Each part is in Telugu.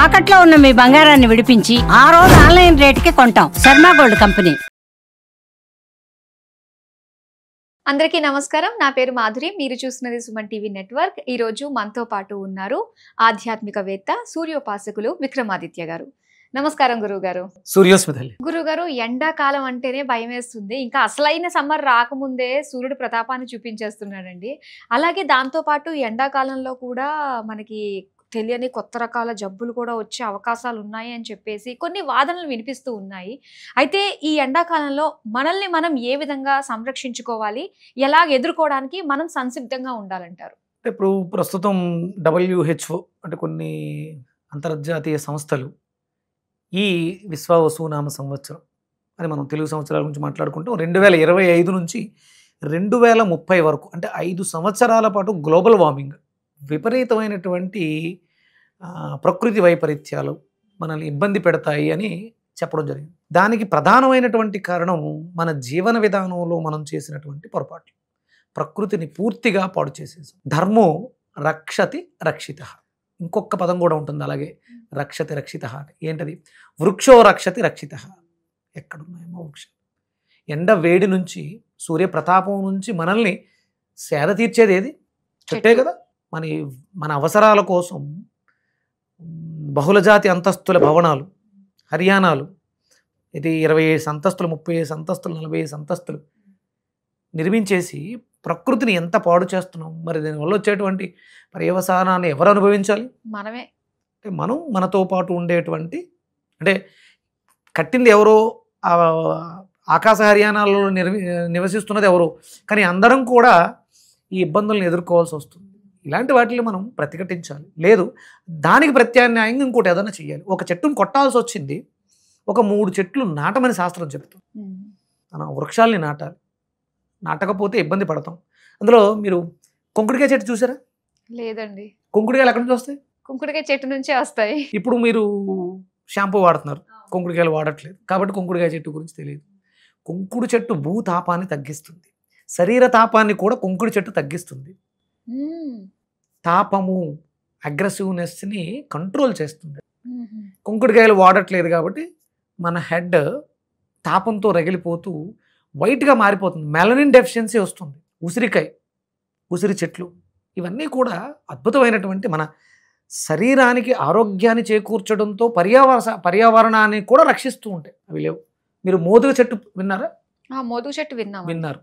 తాకట్లో ఉన్న మీ బంగారాన్ని విడిపించి ఆ రోజు ఆన్లైన్ రేటుకి కొంటాం. Sharma gold company. అందరికీ నమస్కారం. నా పేరు మాధురి. మీరు చూస్తున్నది సుమన్ టీవీ నెట్వర్క్. ఈ రోజు మనతో పాటు ఉన్నారు ఆధ్యాత్మికవేత్త, సూర్యోపాసకులు విక్రమాదిత్య గారు. నమస్కారం గురువు గారు. సూర్యోస్మితల్లి. గురువు గారు, ఎండాకాలం అంటేనే భయం వేస్తుంది. ఇంకా అసలైన సమ్మర్ రాకముందే సూర్యుడు ప్రతాపాన్ని చూపించేస్తున్నాడండి. అలాగే దాంతో పాటు ఎండాకాలంలో కూడా మనకి తెలియని కొత్త రకాల జబ్బులు కూడా వచ్చే అవకాశాలు ఉన్నాయి అని చెప్పేసి కొన్ని వాదనలు వినిపిస్తూ ఉన్నాయి. అయితే ఈ ఎండాకాలంలో మనల్ని మనం ఏ విధంగా సంరక్షించుకోవాలి, ఎలా ఎదుర్కోవడానికి మనం సంసిద్ధంగా ఉండాలంటారు? ఇప్పుడు ప్రస్తుతం WHO అంటే కొన్ని అంతర్జాతీయ సంస్థలు ఈ విశ్వావసునామ సంవత్సరం అని మనం తెలుగు సంవత్సరాల గురించి మాట్లాడుకుంటాం. 2025 నుంచి 2030 వరకు అంటే 5 సంవత్సరాల పాటు గ్లోబల్ వార్మింగ్, విపరీతమైనటువంటి ప్రకృతి వైపరీత్యాలు మనల్ని ఇబ్బంది పెడతాయి అని చెప్పడం జరిగింది. దానికి ప్రధానమైనటువంటి కారణం మన జీవన విధానంలో మనం చేసినటువంటి పొరపాట్లు. ప్రకృతిని పూర్తిగా పాడు చేసేసాం. ధర్మో రక్షతి రక్షిత. ఇంకొక పదం కూడా ఉంటుంది అలాగే, రక్షతి రక్షిత. ఏంటది? వృక్షో రక్షతి రక్షిత. ఎక్కడున్నాయేమో వృక్షం. ఎండ వేడి నుంచి, సూర్యప్రతాపం నుంచి మనల్ని సేద తీర్చేది ఏది? చెట్టే కదా. మన అవసరాల కోసం బహుళజాతి అంతస్తుల భవనాలు, హర్యానాలు, ఇది 25 అంతస్తులు, 35 అంతస్తులు, 40 అంతస్తులు నిర్మించేసి ప్రకృతిని ఎంత పాడు చేస్తున్నాం. మరి దీనివల్ల వచ్చేటువంటి పర్యవసానాన్ని ఎవరు అనుభవించాలి? మనమే. అంటే మనతో పాటు ఉండేటువంటి, అంటే కట్టింది ఎవరో, ఆకాశ హర్యానాలలో నివసిస్తున్నది ఎవరో, కానీ అందరం కూడా ఈ ఇబ్బందులను ఎదుర్కోవాల్సి వస్తుంది. ఇలాంటి వాటిని మనం ప్రతిఘటించాలి. లేదు దానికి ప్రత్యామ్నాయంగా ఇంకోటి ఏదైనా చేయాలి. ఒక చెట్టును కొట్టాల్సి వచ్చింది, ఒక 3 చెట్లు నాటమని శాస్త్రం చెప్తుంది. మనం వృక్షాలని నాటాలి. నాటకపోతే ఇబ్బంది పడతాం. అందులో మీరు కుంకుడికాయ చెట్టు చూసారా? లేదండి. కుంకుడికాయలు ఎక్కడి నుంచి వస్తాయి? కుంకుడికాయ చెట్టు నుంచే వస్తాయి. ఇప్పుడు మీరు షాంపూ వాడుతున్నారు, కుంకుడికాయలు వాడట్లేదు కాబట్టి కుంకుడికాయ చెట్టు గురించి తెలియదు. కుంకుడు చెట్టు భూతాపాన్ని తగ్గిస్తుంది, శరీర తాపాన్ని కూడా కుంకుడు చెట్టు తగ్గిస్తుంది. తాపము, అగ్రెసివ్నెస్ని కంట్రోల్ చేస్తుంది. కుంకుడికాయలు వాడట్లేదు కాబట్టి మన హెడ్ తాపంతో రగిలిపోతూ వైట్గా మారిపోతుంది. మెలనిన్ డెఫిషియన్సీ వస్తుంది. ఉసిరి చెట్లు ఇవన్నీ కూడా అద్భుతమైనటువంటి మన శరీరానికి ఆరోగ్యాన్ని చేకూర్చడంతో పర్యావరణాన్ని కూడా రక్షిస్తూ ఉంటాయి. అవి లేవు. మీరు మోదుగ చెట్టు విన్నారా? మోదుగ చెట్టు విన్నారు.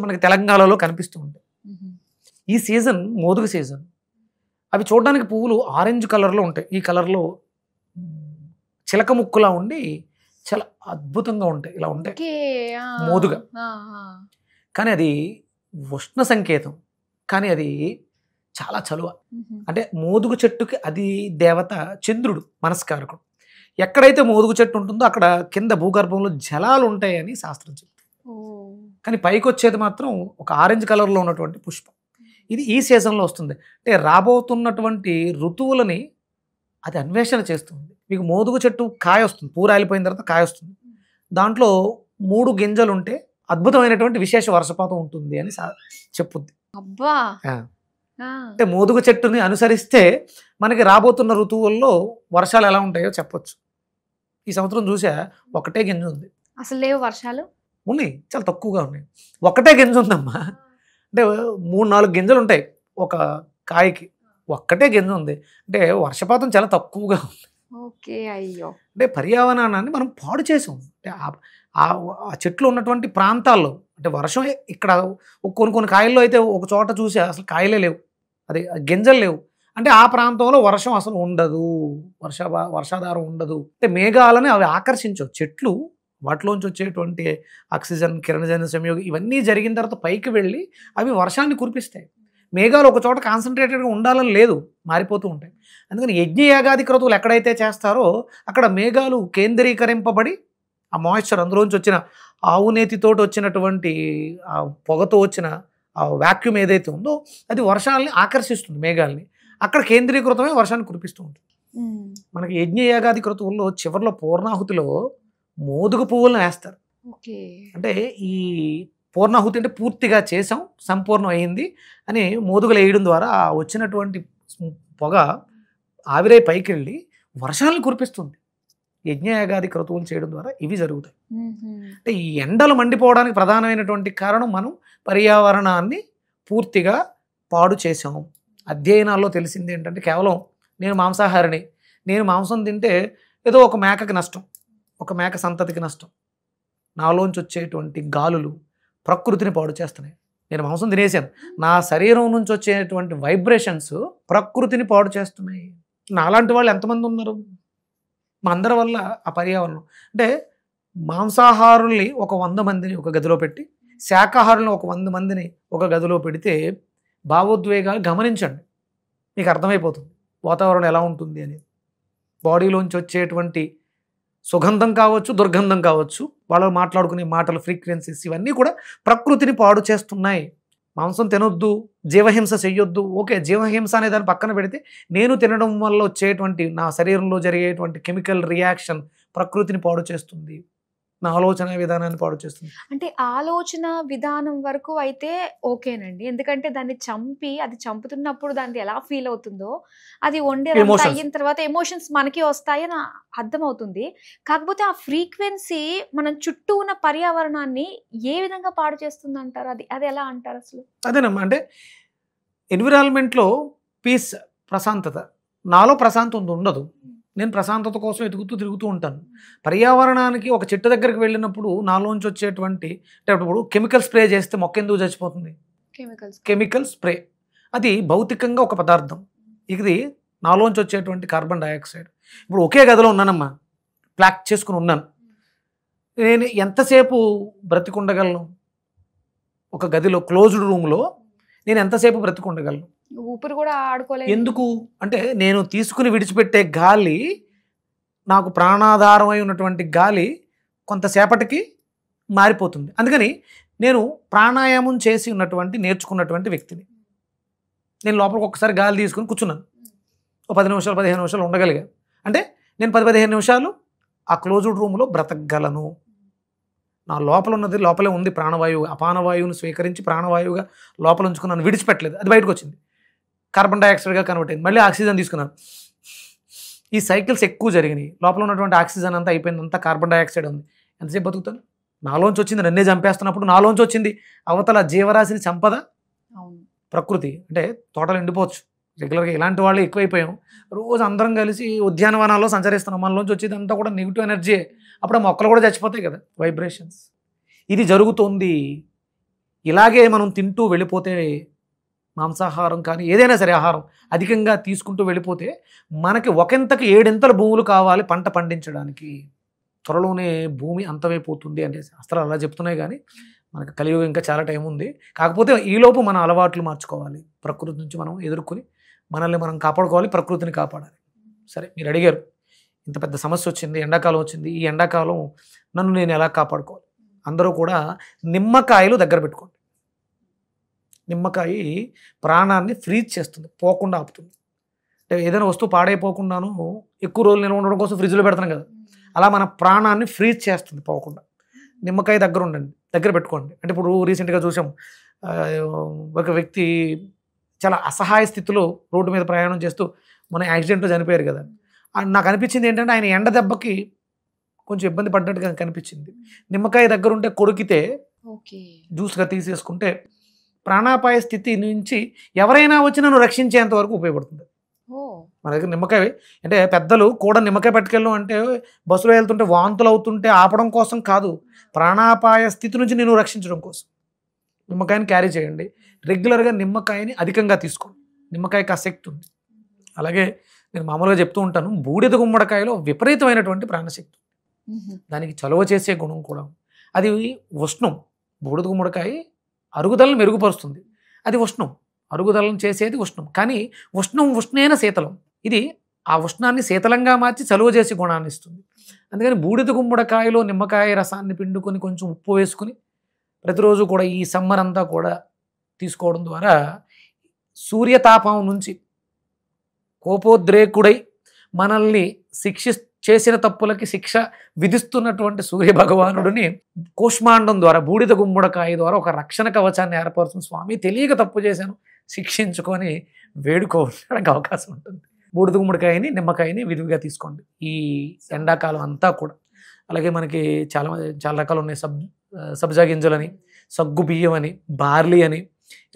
మనకి తెలంగాణలో కనిపిస్తూ ఉంటాయి. ఈ సీజన్ మోదుగ సీజన్. అవి చూడడానికి పువ్వులు ఆరెంజ్ కలర్లో ఉంటాయి. ఈ కలర్లో చిలక ముక్కులా ఉండి చాలా అద్భుతంగా ఉంటాయి. ఇలా ఉంటాయి మోదుగ. కానీ అది ఉష్ణ సంకేతం, కానీ అది చాలా చలువ. అంటే మోదుగు చెట్టుకి అది దేవత చంద్రుడు, మనస్కారకుడు. ఎక్కడైతే మోదుగు చెట్టు ఉంటుందో అక్కడ కింద భూగర్భంలో జలాలు ఉంటాయని శాస్త్రం చెప్తుంది. కానీ పైకి వచ్చేది మాత్రం ఒక ఆరెంజ్ కలర్లో ఉన్నటువంటి పుష్పం. ఇది ఈ సీజన్లో వస్తుంది. అంటే రాబోతున్నటువంటి ఋతువులని అది అన్వేషణ చేస్తుంది. మీకు మోదుగు చెట్టు కాయ వస్తుంది, పూరాలిపోయిన తర్వాత కాయ వస్తుంది. దాంట్లో 3 గింజలు ఉంటే అద్భుతమైనటువంటి విశేష వర్షపాతం ఉంటుంది అని చెప్పుద్ది. అంటే మోదుగు చెట్టుని అనుసరిస్తే మనకి రాబోతున్న ఋతువుల్లో వర్షాలు ఎలా ఉంటాయో చెప్పొచ్చు. ఈ సంవత్సరం చూసా, ఒకటే గింజ ఉంది. అసలు లేవు వర్షాలు? ఉన్నాయి, చాలా తక్కువగా ఉన్నాయి. ఒకటే గింజ ఉందమ్మా. అంటే 3-4 గింజలు ఉంటాయి ఒక కాయకి, ఒక్కటే గింజ ఉంది. అంటే వర్షపాతం చాలా తక్కువగా ఉంది. అయ్యో. అంటే పర్యావరణాన్ని మనం పాడు చేసాం. అంటే ఆ చెట్లు ఉన్నటువంటి ప్రాంతాల్లో అంటే వర్షం ఇక్కడ కొన్ని కాయల్లో అయితే ఒక చోట చూసా అసలు కాయలే లేవు, అదే గింజలు లేవు. అంటే ఆ ప్రాంతంలో వర్షం అసలు ఉండదు, వర్షాధారం ఉండదు. అంటే మేఘాలని అవి ఆకర్షించవు. చెట్లు వాటిలోంచి వచ్చేటువంటి ఆక్సిజన్, కిరణజన్య సంయోగం ఇవన్నీ జరిగిన తర్వాత పైకి వెళ్ళి అవి వర్షాన్ని కురిపిస్తాయి. మేఘాలు ఒక చోట కాన్సన్ట్రేటెడ్గా ఉండాలని లేదు, మారిపోతూ ఉంటాయి. అందుకని యజ్ఞయాగాది క్రతువులు ఎక్కడైతే చేస్తారో అక్కడ మేఘాలు కేంద్రీకరింపబడి ఆ మాయిశ్చర్, అందులోంచి వచ్చిన ఆవునేతితోటి వచ్చినటువంటి ఆ పొగతో వచ్చిన ఆ వాక్యూమ్ ఏదైతే ఉందో అది వర్షాలని ఆకర్షిస్తుంది. మేఘాలని అక్కడ కేంద్రీకృతమై వర్షాన్ని కురిపిస్తూ ఉంటుంది. మనకి యజ్ఞయాగాది క్రతువుల్లో చివరిలో పూర్ణాహుతిలో మోదుగ పువ్వులను వేస్తారు. అంటే ఈ పూర్ణాహుతి అంటే పూర్తిగా చేసాం, సంపూర్ణం అయింది అని మోదుగలు వేయడం ద్వారా వచ్చినటువంటి పొగ ఆవిరై పైకి వెళ్ళి వర్షాలను కురిపిస్తుంది. యజ్ఞయాగాది క్రతువులు చేయడం ద్వారా ఇవి జరుగుతాయి. అంటే ఈ ఎండలు మండిపోవడానికి ప్రధానమైనటువంటి కారణం మనం పర్యావరణాన్ని పూర్తిగా పాడు చేసాం. అధ్యయనాల్లో తెలిసింది ఏంటంటే కేవలం నేను మాంసాహారిని, నేను మాంసం తింటే ఏదో ఒక మేకకి నష్టం, ఒక మేక సంతతికి నష్టం. నాలోంచి వచ్చేటువంటి గాలులు ప్రకృతిని పాడు చేస్తున్నాయి. నేను మాంసం తినేసాను, నా శరీరం నుంచి వచ్చేటువంటి వైబ్రేషన్స్ ప్రకృతిని పాడు చేస్తున్నాయి. నాలాంటి వాళ్ళు ఎంతమంది ఉన్నారు? మా అందరి వల్ల ఆ పర్యావరణం. అంటే మాంసాహారుల్ని ఒక 100 మందిని ఒక గదిలో పెట్టి, శాకాహారులను ఒక 100 మందిని ఒక గదిలో పెడితే భావోద్వేగాలు గమనించండి, మీకు అర్థమైపోతుంది వాతావరణం ఎలా ఉంటుంది అనేది. బాడీలోంచి వచ్చేటువంటి సుగంధం కావచ్చు, దుర్గంధం కావచ్చు, వాళ్ళు మాట్లాడుకునే మాటలు, ఫ్రీక్వెన్సీస్, ఇవన్నీ కూడా ప్రకృతిని పాడు చేస్తున్నాయి. మాంసం తినొద్దు, జీవహింస చెయ్యొద్దు, ఓకే, జీవహింస అనే దాన్ని పక్కన పెడితే నేను తినడం వల్ల వచ్చేటువంటి నా శరీరంలో జరిగేటువంటి కెమికల్ రియాక్షన్ ప్రకృతిని పాడు చేస్తుంది, నా ఆలోచన విధానాన్ని పాడు చేస్తుంది. అంటే ఆలోచన విధానం వరకు అయితే ఓకేనండి, ఎందుకంటే దాన్ని చంపి అది చంపుతున్నప్పుడు దాన్ని ఎలా ఫీల్ అవుతుందో అది అయిన తర్వాత ఎమోషన్స్ మనకి వస్తాయని అర్థమవుతుంది. కాకపోతే ఆ ఫ్రీక్వెన్సీ మనం చుట్టూ ఉన్న పర్యావరణాన్ని ఏ విధంగా పాడు చేస్తుంది అంటారు? అది ఎలా అంటారు అసలు? అదేనమ్మా, అంటే ఎన్విరాన్మెంట్లో పీస్, ప్రశాంతత. నాలో ప్రశాంతత ఉండదు, నేను ప్రశాంతత కోసం తిరుగుతూ ఉంటాను. పర్యావరణానికి ఒక చెట్టు దగ్గరికి వెళ్ళినప్పుడు నాలోంచి వచ్చేటువంటి, అంటే ఇప్పుడు కెమికల్ స్ప్రే చేస్తే మొక్క ఎందుకు చచ్చిపోతుంది? కెమికల్ స్ప్రే అది భౌతికంగా ఒక పదార్థం, ఇది నాలోంచి వచ్చేటువంటి కార్బన్ డైఆక్సైడ్. ఇప్పుడు ఒకే గదిలో ఉన్నానమ్మా, ప్లాక్ చేసుకుని ఉన్నాను, నేను ఎంతసేపు బ్రతికుండగలను? ఒక గదిలో క్లోజ్డ్ రూమ్లో నేను ఎంతసేపు బ్రతికుండగలను? ఊపిరి కూడా ఆడుకోలేదు. ఎందుకు అంటే నేను తీసుకుని విడిచిపెట్టే గాలి, నాకు ప్రాణాధారమై ఉన్నటువంటి గాలి కొంతసేపటికి మారిపోతుంది. అందుకని నేను ప్రాణాయామం చేసి నేర్చుకున్నటువంటి వ్యక్తిని. నేను లోపలికి ఒకసారి గాలి తీసుకుని కూర్చున్నాను, ఒక 10 నిమిషాలు 15 నిమిషాలు ఉండగలిగా అంటే నేను 10-15 నిమిషాలు ఆ క్లోజ్డ్ రూమ్లో బ్రతకగలను. నా లోపల ఉన్నది లోపలే ఉంది, ప్రాణవాయువు. అపానవాయువుని స్వీకరించి ప్రాణవాయువుగా లోపల ఉంచుకున్నాను, విడిచిపెట్టలేదు, అది బయటకు వచ్చింది, కార్బన్ డైఆక్సైడ్గా కన్వర్ట్ అయింది. మళ్ళీ ఆక్సిజన్ తీసుకున్నాను, ఈ సైకిల్స్ ఎక్కువ జరిగినాయి. లోపల ఉన్నటువంటి ఆక్సిజన్ అంతా అయిపోయింది, అంతా కార్బన్ డైఆక్సైడ్ ఉంది. ఎంతసేపు బతుకుతాను? నాలోంచి వచ్చింది నన్నే చంపేస్తున్నప్పుడు, నాలోంచి వచ్చింది అవతల జీవరాశిని చంపద ప్రకృతి. అంటే తోటలు ఎండిపోవచ్చు, రెగ్యులర్గా ఇలాంటి వాళ్ళు ఎక్కువైపోయాం. రోజు అందరం కలిసి ఉద్యానవనాల్లో సంచరిస్తున్నాం, మనలోంచి వచ్చేది అంతా కూడా నెగిటివ్ ఎనర్జీ. అప్పుడు ఆ మొక్కలు కూడా చచ్చిపోతాయి కదా, వైబ్రేషన్స్. ఇది జరుగుతోంది. ఇలాగే మనం తింటూ వెళ్ళిపోతే, మాంసాహారం కానీ ఏదైనా సరే ఆహారం అధికంగా తీసుకుంటూ వెళ్ళిపోతే మనకి ఒకంతకి 7 భూములు కావాలి పంట పండించడానికి. త్వరలోనే భూమి అంతమైపోతుంది అంటే శాస్త్రాలు అలా చెప్తున్నాయి, కానీ మనకి కలియుగం ఇంకా చాలా టైం ఉంది. కాకపోతే ఈలోపు మన అలవాట్లు మార్చుకోవాలి, ప్రకృతి నుంచి మనం ఎదుర్కొని మనల్ని మనం కాపాడుకోవాలి, ప్రకృతిని కాపాడాలి. సరే, మీరు అడిగారు ఇంత పెద్ద సమస్య వచ్చింది, ఎండాకాలం వచ్చింది, ఈ ఎండాకాలం నన్ను నేను ఎలా కాపాడుకోవాలి? అందరూ కూడా నిమ్మకాయలు దగ్గర పెట్టుకోండి. నిమ్మకాయ ప్రాణాన్ని ఫ్రీజ్ చేస్తుంది, పోకుండా ఆపుతుంది. అంటే ఏదైనా వస్తువు పాడైపోకుండాను ఎక్కువ రోజులు నిల్వ ఉండడం కోసం ఫ్రిడ్జ్లో పెడతాం కదా, అలా మన ప్రాణాన్ని ఫ్రీజ్ చేస్తుంది పోకుండా. నిమ్మకాయ దగ్గర పెట్టుకోండి. అంటే ఇప్పుడు రీసెంట్గా చూసాం, ఒక వ్యక్తి చాలా అసహాయ స్థితిలో రోడ్డు మీద ప్రయాణం చేస్తూ మన యాక్సిడెంట్లో చనిపోయారు కదా. నాకు అనిపించింది ఏంటంటే ఆయన ఎండ దెబ్బకి కొంచెం ఇబ్బంది పడ్డట్టుగా కనిపించింది. నిమ్మకాయ దగ్గర ఉంటే కొరికితే జ్యూస్గా తీసేసుకుంటే ప్రాణాపాయ స్థితి నుంచి ఎవరైనా వచ్చి నన్ను రక్షించేంత వరకు ఉపయోగపడుతుంది. మన దగ్గర నిమ్మకాయ, అంటే పెద్దలు కూడా నిమ్మకాయ పట్టుకెళ్ళం అంటే బస్సులో వెళ్తుంటే వాంతులు అవుతుంటే ఆపడం కోసం కాదు, ప్రాణాపాయ స్థితి నుంచి నేను రక్షించడం కోసం నిమ్మకాయని క్యారీ చేయండి. రెగ్యులర్గా నిమ్మకాయని అధికంగా తీసుకోండి, నిమ్మకాయకి ఆ శక్తి ఉంది. అలాగే నేను మామూలుగా చెప్తూ ఉంటాను, బూడిద గుమ్మడికాయలో విపరీతమైనటువంటి ప్రాణశక్తి, దానికి చలువ చేసే గుణం కూడా. అది ఉష్ణం. బూడిద గుమ్మడికాయ అరుగుదలను మెరుగుపరుస్తుంది, అది ఉష్ణం. అరుగుదలను చేసేది ఉష్ణం, కానీ ఉష్ణేన శీతలం. ఇది ఆ ఉష్ణాన్ని శీతలంగా మార్చి చలువ చేసే గుణాన్ని ఇస్తుంది. అందుకని బూడిద గుమ్మడికాయలో నిమ్మకాయ రసాన్ని పిండుకొని కొంచెం ఉప్పు వేసుకుని ప్రతిరోజు కూడా ఈ సమ్మర్ అంతా కూడా తీసుకోవడం ద్వారా సూర్యతాపం నుంచి కోపోద్రేకుడై మనల్ని చేసిన తప్పులకి శిక్ష విధిస్తున్నటువంటి సూర్యభగవానుడిని కూష్మాండం ద్వారా, బూడిద గుమ్మడికాయ ద్వారా ఒక రక్షణ కవచాన్ని ఏర్పరుస్తుంది. స్వామి తెలియక తప్పు చేశాను, శిక్షించుకొని వేడుకోవడానికి అవకాశం ఉంటుంది. బూడిద గుమ్మడికాయని నిమ్మకాయని విరివిగా తీసుకోండి ఈ ఎండాకాలం అంతా కూడా. అలాగే మనకి చాలా చాలా రకాలు ఉన్నాయి. సబ్జా గింజలని, సగ్గు బియ్యం అని, బార్లీ అని,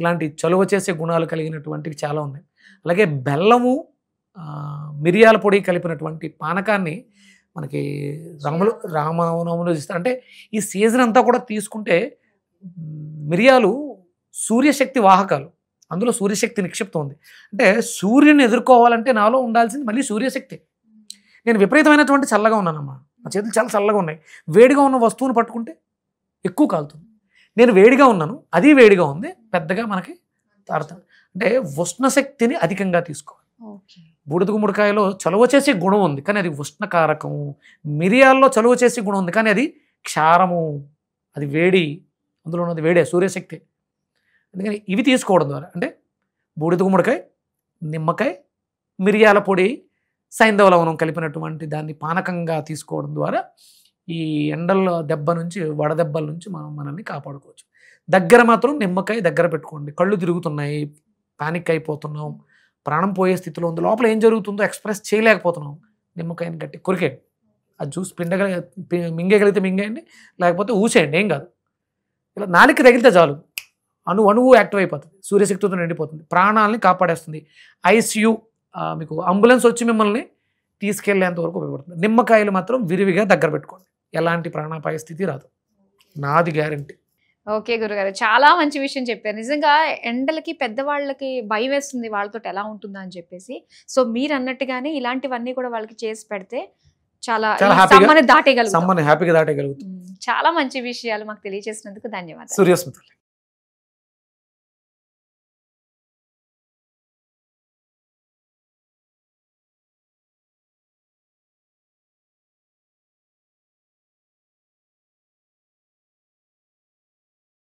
ఇలాంటి చలువ చేసే గుణాలు కలిగినటువంటివి చాలా ఉన్నాయి. అలాగే బెల్లము మిరియాల పొడి కలిపినటువంటి పానకాన్ని మనకి రామనవమిలో ఇస్తారు. అంటే ఈ సీజన్ అంతా కూడా తీసుకుంటే మిరియాలు సూర్యశక్తి వాహకాలు, అందులో సూర్యశక్తి నిక్షిప్తం ఉంది. అంటే సూర్యుని ఎదుర్కోవాలంటే నాలో ఉండాల్సింది మళ్ళీ సూర్యశక్తి. నేను విపరీతమైనటువంటి చల్లగా ఉన్నానమ్మా, నా చేతులు చాలా చల్లగా ఉన్నాయి. వేడిగా ఉన్న వస్తువును పట్టుకుంటే ఎక్కువ కాలుతుంది. నేను వేడిగా ఉన్నాను, అది వేడిగా ఉంది, పెద్దగా మనకి తారుతుంది. అంటే ఉష్ణశక్తిని అధికంగా తీసుకోవాలి. బూడిద గుమ్మడికాయలో చలువ చేసే గుణం ఉంది కానీ అది ఉష్ణకారకము. మిరియాల్లో చలువ చేసే గుణం ఉంది కానీ అది క్షారము, అది వేడి, అందులో ఉన్నది వేడే, సూర్యశక్తి. అందుకని ఇవి తీసుకోవడం ద్వారా, అంటే బూడిద గుమ్మడికాయ, నిమ్మకాయ, మిరియాల పొడి, సైంధవ లవణం కలిపినటువంటి దాన్ని పానకంగా తీసుకోవడం ద్వారా ఈ ఎండల దెబ్బ నుంచి, వడదెబ్బల నుంచి మనల్ని కాపాడుకోవచ్చు. దగ్గర మాత్రం నిమ్మకాయ దగ్గర పెట్టుకోండి. కళ్ళు తిరుగుతున్నాయి, పానిక్ అయిపోతున్నాం, ప్రాణం పోయే స్థితిలో ఉంది, లోపల ఏం జరుగుతుందో ఎక్స్ప్రెస్ చేయలేకపోతున్నాం, నిమ్మకాయని గట్టి కొరికేయండి. అది జ్యూస్ మింగేయగలిగితే మింగేయండి, లేకపోతే ఊసేయండి, ఏం కాదు. ఇలా నాలుక తగిలితే చాలు, అణువు యాక్టివ్ అయిపోతుంది, సూర్యశక్తితో నిండిపోతుంది, ప్రాణాలని కాపాడేస్తుంది. ఐసీయూ మీకు అంబులెన్స్ వచ్చి మిమ్మల్ని తీసుకెళ్లేంత వరకు ఉపయోగపడుతుంది. నిమ్మకాయలు మాత్రం విరివిగా దగ్గర పెట్టుకోండి, ఎలాంటి ప్రాణాపాయ స్థితి రాదు, నాది గ్యారంటీ. ఓకే గురుగారు, చాలా మంచి విషయం చెప్పారు. నిజంగా ఎండలకి పెద్దవాళ్ళకి భయం వేస్తుంది, వాళ్ళతో ఎలా ఉంటుందా అని చెప్పేసి. సో మీరు అన్నట్టుగానే ఇలాంటివన్నీ కూడా వాళ్ళకి చేసి పెడితే చాలా సమ్మని దాటేయగలుగుతాం. హ్యాపీగా దాటేయగలుగుతాం. చాలా మంచి విషయాలు మాకు తెలియజేసినందుకు ధన్యవాదాలు. సూర్యస్మిత.